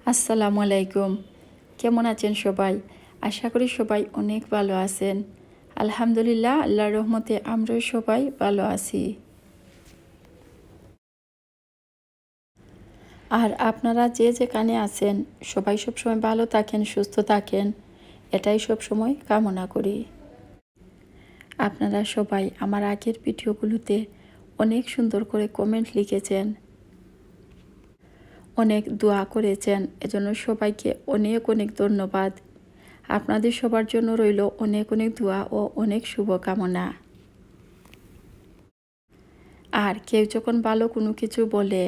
আসসালামু আলাইকুম। কেমন আছেন সবাই? আশা করি সবাই অনেক ভালো আছেন। আলহামদুলিল্লাহ, আল্লাহর রহমতে আমরাও সবাই ভালো আছি। আর আপনারা যে যেখানে আছেন সবাই সবসময় ভালো থাকেন, সুস্থ থাকেন, এটাই সবসময় কামনা করি। আপনারা সবাই আমার আগের ভিডিওগুলোতে অনেক সুন্দর করে কমেন্ট লিখেছেন, অনেক দোয়া করেছেন, এজন্য সবাইকে অনেক অনেক ধন্যবাদ। আপনাদের সবার জন্য রইল অনেক অনেক দোয়া ও অনেক শুভকামনা। আর কেউ যখন ভালো কোনো কিছু বলে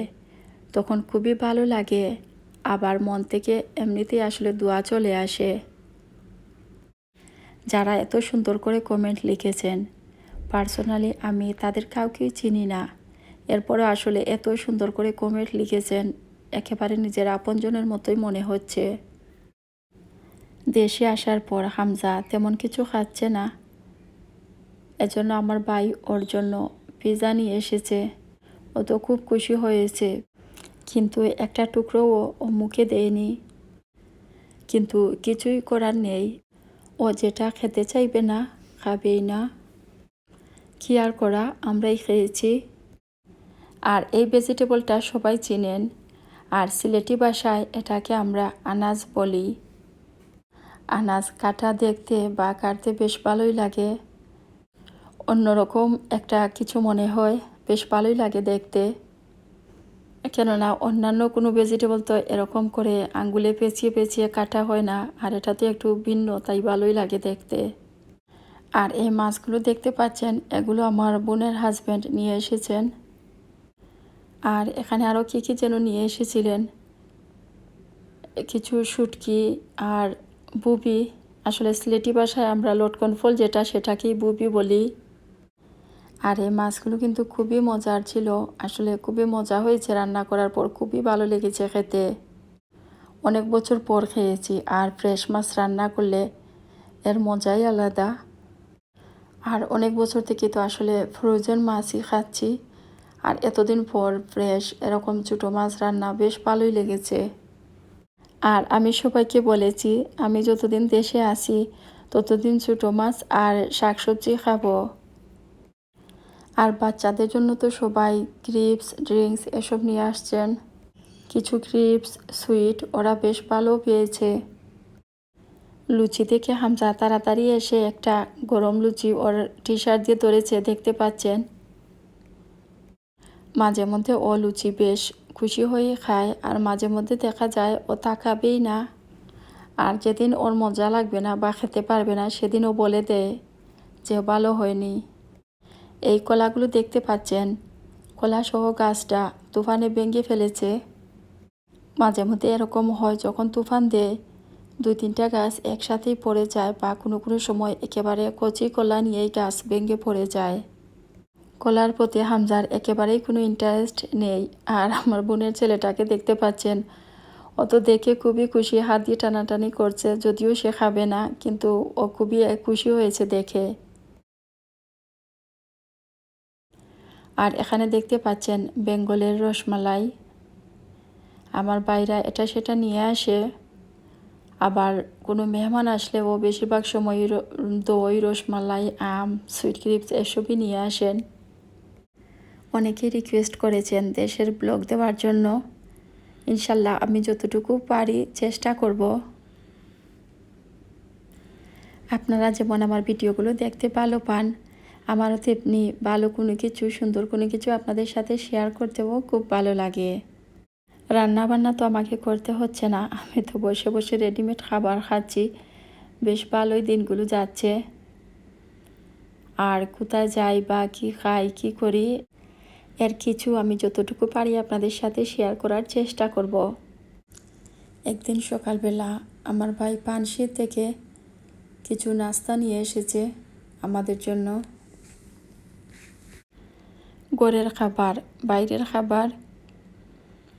তখন খুবই ভালো লাগে, আবার মন থেকে এমনিতেই আসলে দোয়া চলে আসে। যারা এত সুন্দর করে কমেন্ট লিখেছেন, পার্সোনালি আমি তাদের কাউকেই চিনি না, এরপরে আসলে এত সুন্দর করে কমেন্ট লিখেছেন, একেবারে নিজের আপনজনের মতোই মনে হচ্ছে। দেশে আসার পর হামজা তেমন কিছু খাচ্ছে না, এজন্য আমার ভাই ওর জন্য পিৎজা নিয়ে এসেছে। ও তো খুব খুশি হয়েছে, কিন্তু একটা টুকরোও ও মুখে দেয়নি। কিন্তু কিছুই করার নেই, ও যেটা খেতে চাইবে না খাবেই না। কি আর করা, আমরাই খেয়েছি। আর এই ভেজিটেবলটা সবাই চিনেন, আর সিলেটি ভাষায় এটাকে আমরা আনাজ বলি। আনাজ কাটা দেখতে বা কাটতে বেশ ভালোই লাগে, অন্যরকম একটা কিছু মনে হয়, বেশ ভালোই লাগে দেখতে। কেননা অন্যান্য কোনো ভেজিটেবল তো এরকম করে আঙ্গুলে পেঁচিয়ে পেঁচিয়ে কাটা হয় না, আর এটা তো একটু ভিন্ন, তাই ভালোই লাগে দেখতে। আর এই মাছগুলো দেখতে পাচ্ছেন, এগুলো আমার বোনের হাজব্যান্ড নিয়ে এসেছেন। আর এখানে আরও কী কী যেন নিয়ে এসেছিলেন, কিছু শুটকি আর বুবি। আসলে সিলেটি ভাষায় আমরা লটকন ফল যেটা, সেটাকেই বুবি বলি। আর এই মাছগুলো কিন্তু খুবই মজার ছিল, আসলে খুবই মজা হয়েছে রান্না করার পর, খুবই ভালো লেগেছে খেতে। অনেক বছর পর খেয়েছি, আর ফ্রেশ মাছ রান্না করলে এর মজাই আলাদা। আর অনেক বছর থেকে তো আসলে ফ্রোজেন মাছই খাচ্ছি, আর এতদিন পর ফ্রেশ এরকম ছোটো মাছ রান্না বেশ ভালোই লেগেছে। আর আমি সবাইকে বলেছি, আমি যতদিন দেশে আসি ততদিন ছোটো মাছ আর শাকসবজি খাবো। আর বাচ্চাদের জন্য তো সবাই ক্রিপস, ড্রিঙ্কস এসব নিয়ে আসছেন। কিছু ক্রিপস, সুইট ওরা বেশ ভালো পেয়েছে। লুচি দেখে হামজা তাড়াতাড়ি এসে একটা গরম লুচি ওর টি শার্ট দিয়ে ধরেছে, দেখতে পাচ্ছেন। মাঝে মধ্যে ও লুচি বেশ খুশি হয়ে খায়, আর মাঝে মধ্যে দেখা যায় ও তাকাবেই না। আর যেদিন ওর মজা লাগবে না বা খেতে পারবে না, সেদিন ও বলে দেয় যে ভালো হয়নি। এই কলাগুলো দেখতে পাচ্ছেন, কলাসহ গাছটা তুফানে ভেঙে ফেলেছে। মাঝে মধ্যে এরকম হয়, যখন তুফান দেয় 2-3টা গাছ একসাথেই পড়ে যায়, বা কোনো কোনো সময় একেবারে কচি কলা নিয়েই গাছ ভেঙে পড়ে যায়। কলার প্রতি হামজার একেবারেই কোনো ইন্টারেস্ট নেই। আর আমার বোনের ছেলেটাকে দেখতে পাচ্ছেন, ও তো দেখে খুবই খুশি, হাত দিয়ে টানাটানি করছে, যদিও সে খাবে না, কিন্তু ও খুবই খুশি হয়েছে দেখে। আর এখানে দেখতে পাচ্ছেন বেঙ্গলের রসমালাই। আমার বাইরা এটা সেটা নিয়ে আসে, আবার কোনো মেহমান আসলে ও বেশিরভাগ সময় দই, রসমালাই, আম, সুইট ক্রিপস এসবই নিয়ে আসেন। অনেকেই রিকোয়েস্ট করেছেন দেশের ব্লগ দেওয়ার জন্য, ইনশাল্লাহ আমি যতটুকু পারি চেষ্টা করব। আপনারা যেমন আমার ভিডিওগুলো দেখতে ভালো পান, আমারও তেমনি ভালো কোনো কিছু, সুন্দর কোনো কিছু আপনাদের সাথে শেয়ার করতেও খুব ভালো লাগে। রান্না বান্না তো আমাকে করতে হচ্ছে না, আমি তো বসে বসে রেডিমেড খাবার খাচ্ছি, বেশ ভালোই দিনগুলো যাচ্ছে। আর কোথায় যাই বা কী খাই, কী করি, এর কিছু আমি যতটুকু পারি আপনাদের সাথে শেয়ার করার চেষ্টা করব। একদিন সকালবেলা আমার ভাই পানশি থেকে কিছু নাস্তা নিয়ে এসেছে আমাদের জন্য। ঘরের খাবার, বাইরের খাবার,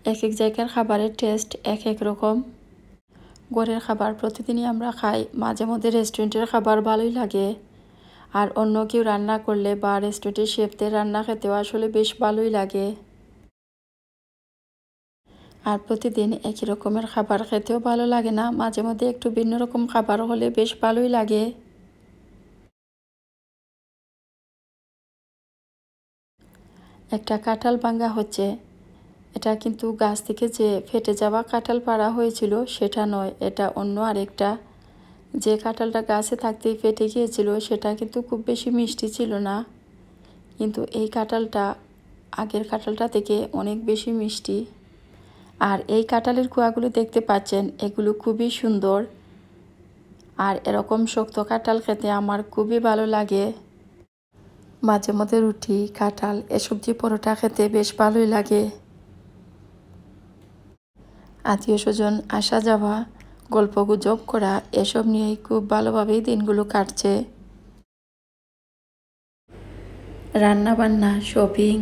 এক এক জায়গার খাবারের টেস্ট এক এক রকম। ঘরের খাবার প্রতিদিনই আমরা খাই, মাঝে মধ্যে রেস্টুরেন্টের খাবার ভালোই লাগে। আর অন্য কেউ রান্না করলে বা রেস্টুরেন্টের শেফদের রান্না খেতেও আসলে বেশ ভালোই লাগে। আর প্রতিদিন একই রকমের খাবার খেতেও ভালো লাগে না, মাঝে মধ্যে একটু ভিন্ন রকম খাবার হলে বেশ ভালোই লাগে। একটা কাঁঠাল ভাঙা হচ্ছে। এটা কিন্তু গাছ থেকে যে ফেটে যাওয়া কাঁঠাল পাড়া হয়েছিল সেটা নয়, এটা অন্য আরেকটা। যে কাঁঠালটা গাছে থাকতেই ফেটে গিয়েছিল সেটা কিন্তু খুব বেশি মিষ্টি ছিল না, কিন্তু এই কাঁঠালটা আগের কাঁঠালটা থেকে অনেক বেশি মিষ্টি। আর এই কাঁঠালের কুয়াগুলো দেখতে পাচ্ছেন, এগুলো খুবই সুন্দর। আর এরকম শক্ত কাঁঠাল খেতে আমার খুবই ভালো লাগে। মাঝে মধ্যে রুটি, কাঁঠাল এসব দিয়ে পরোটা খেতে বেশ ভালোই লাগে। আত্মীয় স্বজন আসা যাওয়া, গল্প গুজব করা, এসব নিয়েই খুব ভালোভাবেই দিনগুলো কাটছে। রান্না বান্না, শপিং,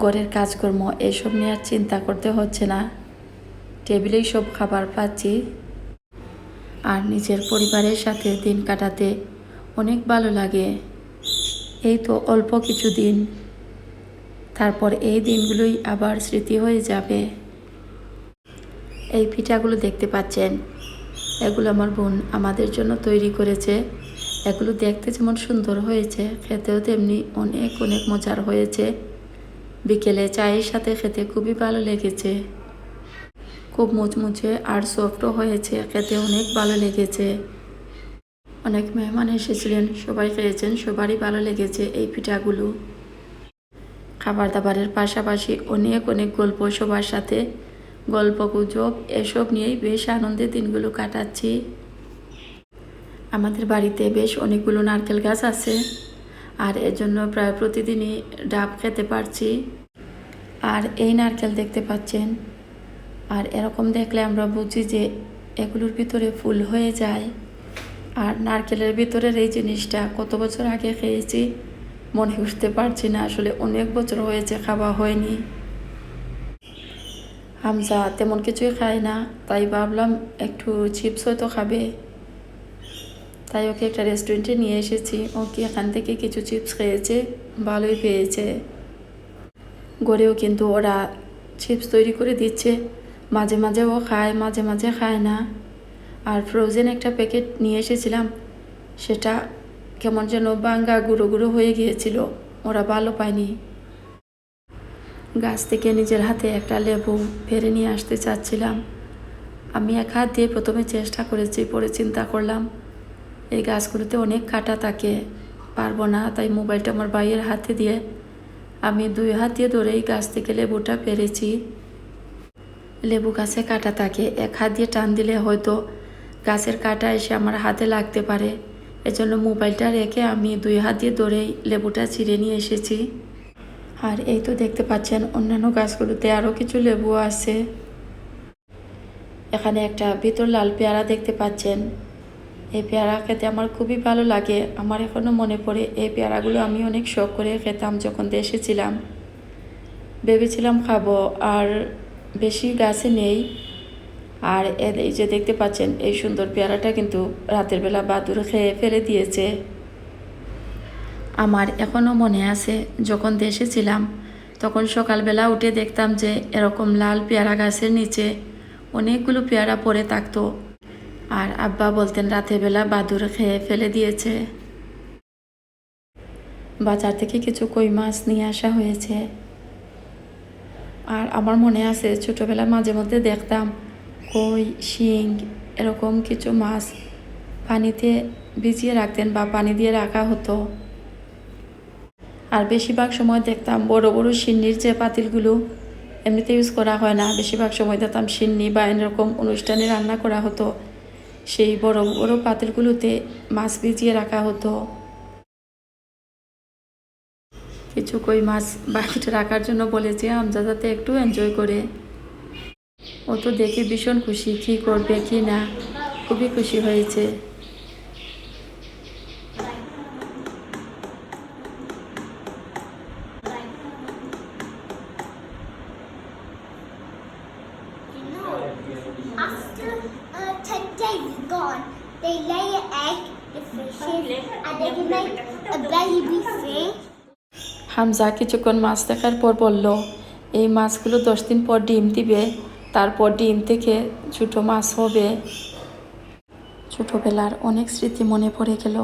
ঘরের কাজকর্ম এসব নিয়ে আর চিন্তা করতে হচ্ছে না, টেবিলেই সব খাবার পাচ্ছি। আর নিজের পরিবারের সাথে দিন কাটাতে অনেক ভালো লাগে। এই তো অল্প কিছু দিন, তারপর এই দিনগুলোই আবার স্মৃতি হয়ে যাবে। এই পিঠাগুলো দেখতে পাচ্ছেন, এগুলো আমার বোন আমাদের জন্য তৈরি করেছে। এগুলো দেখতে যেমন সুন্দর হয়েছে, খেতেও তেমনি অনেক অনেক মজার হয়েছে। বিকেলে চায়ের সাথে খেতে খুবই ভালো লেগেছে। খুব মুচমুচে আর সফটও হয়েছে, খেতে অনেক ভালো লেগেছে। অনেক মেহমান এসেছিলেন, সবাই খেয়েছেন, সবারই ভালো লেগেছে এই পিঠাগুলো। খাবার দাবারের পাশাপাশি অনেক অনেক গল্প, সবার সাথে গল্প গুজব এসব নিয়েই বেশ আনন্দের দিনগুলো কাটাচ্ছি। আমাদের বাড়িতে বেশ অনেকগুলো নারকেল গাছ আছে, আর এর জন্য প্রায় প্রতিদিনই ডাব খেতে পারছি। আর এই নারকেল দেখতে পাচ্ছেন, আর এরকম দেখলে আমরা বুঝি যে এগুলোর ভিতরে ফুল হয়ে যায়। আর নারকেলের ভিতরের এই জিনিসটা কত বছর আগে খেয়েছি মনে করতে পারছি না, আসলে অনেক বছর হয়েছে খাওয়া হয়নি। হামজা তেমন কিছুই খায় না, তাই ভাবলাম একটু চিপস হয়তো খাবে, তাই ওকে একটা রেস্টুরেন্টে নিয়ে এসেছি। ওকে এখান থেকে কিছু চিপস খেয়েছে, ভালোই পেয়েছে। ঘরেও কিন্তু ওরা চিপস তৈরি করে দিচ্ছে, মাঝে মাঝে ও খায়, মাঝে মাঝে খায় না। আর ফ্রোজেন একটা প্যাকেট নিয়ে এসেছিলাম, সেটা কেমন যেন ভাঙ্গা গুঁড়ো গুঁড়ো হয়ে গিয়েছিল, ওরা ভালো পায়নি। গাছ থেকে নিজের হাতে একটা লেবু পেড়ে নিয়ে আসতে চাচ্ছিলাম। আমি এক হাত দিয়ে প্রথমে চেষ্টা করেছি, পরে চিন্তা করলাম এই গাছগুলোতে অনেক কাঁটা থাকে, পারবো না। তাই মোবাইলটা আমার ভাইয়ের হাতে দিয়ে আমি 2 হাত দিয়ে ধরেই গাছ থেকে লেবুটা পেরেছি। লেবু গাছে কাঁটা থাকে, এক হাত দিয়ে টান দিলে হয়তো গাছের কাঁটা এসে আমার হাতে লাগতে পারে। এজন্য মোবাইলটা রেখে আমি 2 হাত দিয়ে ধরেই লেবুটা ছিঁড়ে নিয়ে এসেছি। আর এই তো দেখতে পাচ্ছেন অন্যান্য গাছগুলোতে আরও কিছু লেবু আছে। এখানে একটা ভিতর লাল পেয়ারা দেখতে পাচ্ছেন। এই পেয়ারা খেতে আমার খুবই ভালো লাগে। আমার এখনও মনে পড়ে এই পেয়ারাগুলো আমি অনেক শখ করে খেতাম যখন দেশে ছিলাম। ভেবেছিলাম খাবো, আর বেশি গাছে নেই। আর এই যে দেখতে পাচ্ছেন এই সুন্দর পেয়ারাটা কিন্তু রাতের বেলা বাদুড় খেয়ে ফেলে দিয়েছে। আমার এখনও মনে আছে, যখন দেশে ছিলাম তখন সকালবেলা উঠে দেখতাম যে এরকম লাল পেয়ারা গাছের নিচে অনেকগুলো পেয়ারা পড়ে থাকতো, আর আব্বা বলতেন রাতের বেলা বাদুড় খেয়ে ফেলে দিয়েছে। বাজার থেকে কিছু কই মাছ নিয়ে আসা হয়েছে। আর আমার মনে আছে ছোটোবেলা মাঝে মধ্যে দেখতাম কই, শিং এরকম কিছু মাছ পানিতে ভিজিয়ে রাখতেন বা পানি দিয়ে রাখা হতো। আর বেশিরভাগ সময় দেখতাম বড় বড় সিন্নির যে পাতিলগুলো এমনিতে ইউজ করা হয় না, বেশিরভাগ সময় দেখতাম সিন্নি বা এরকম অনুষ্ঠানে রান্না করা হতো, সেই বড় বড় পাতিলগুলোতে মাছ ভিজিয়ে রাখা হতো। কিছু কই মাছ বাকিটা রাখার জন্য বলেছি হামজা যাতে একটু এনজয় করে। ও তো দেখে ভীষণ খুশি, কী করবে কি না, খুবই খুশি হয়েছে। After 10 days gone, they lay an egg, the fishes, and they make a baby fish. Hamza কিছুক্ষণ মাছ দেখার পর বলল এই মাছগুলো 10 দিন পর ডিম দিবে, তারপর ডিম থেকে ছোটো মাছ হবে। ছোটোবেলার অনেক স্মৃতি মনে পড়ে গেল।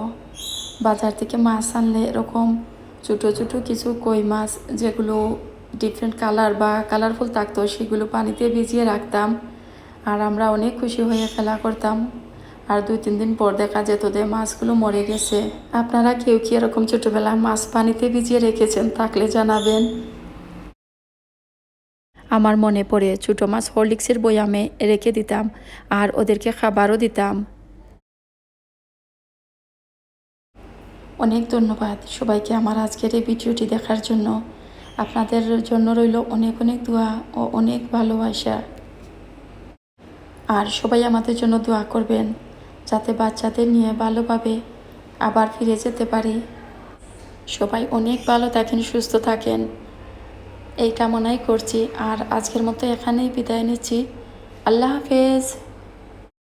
বাজার থেকে মাছ আনলে এরকম ছোটো ছোটো কিছু কই মাছ যেগুলো ডিফারেন্ট কালার বা কালারফুল থাকতো সেগুলো পানিতে ভিজিয়ে রাখতাম, আর আমরা অনেক খুশি হয়ে খেলা করতাম। আর 2-3 দিন পর দেখা যেত যে মাছগুলো মরে গেছে। আপনারা কেউ কি এরকম ছোটোবেলায় মাছ পানিতে ভিজিয়ে রেখেছেন? থাকলে জানাবেন। আমার মনে পড়ে ছোটো মাছ হরলিক্সের বয়ামে রেখে দিতাম আর ওদেরকে খাবারও দিতাম। অনেক ধন্যবাদ সবাইকে আমার আজকের এই ভিডিওটি দেখার জন্য। আপনাদের জন্য রইল অনেক অনেক দোয়া ও অনেক ভালোবাসা। আর সবাই আমাদের জন্য দোয়া করবেন যাতে বাচ্চাদের নিয়ে ভালোভাবে আবার ফিরে যেতে পারি। সবাই অনেক ভালো থাকেন, সুস্থ থাকেন, এই কামনাই করছি। আর আজকের মতো এখানেই বিদায় নিচ্ছি। আল্লাহ হাফেজ।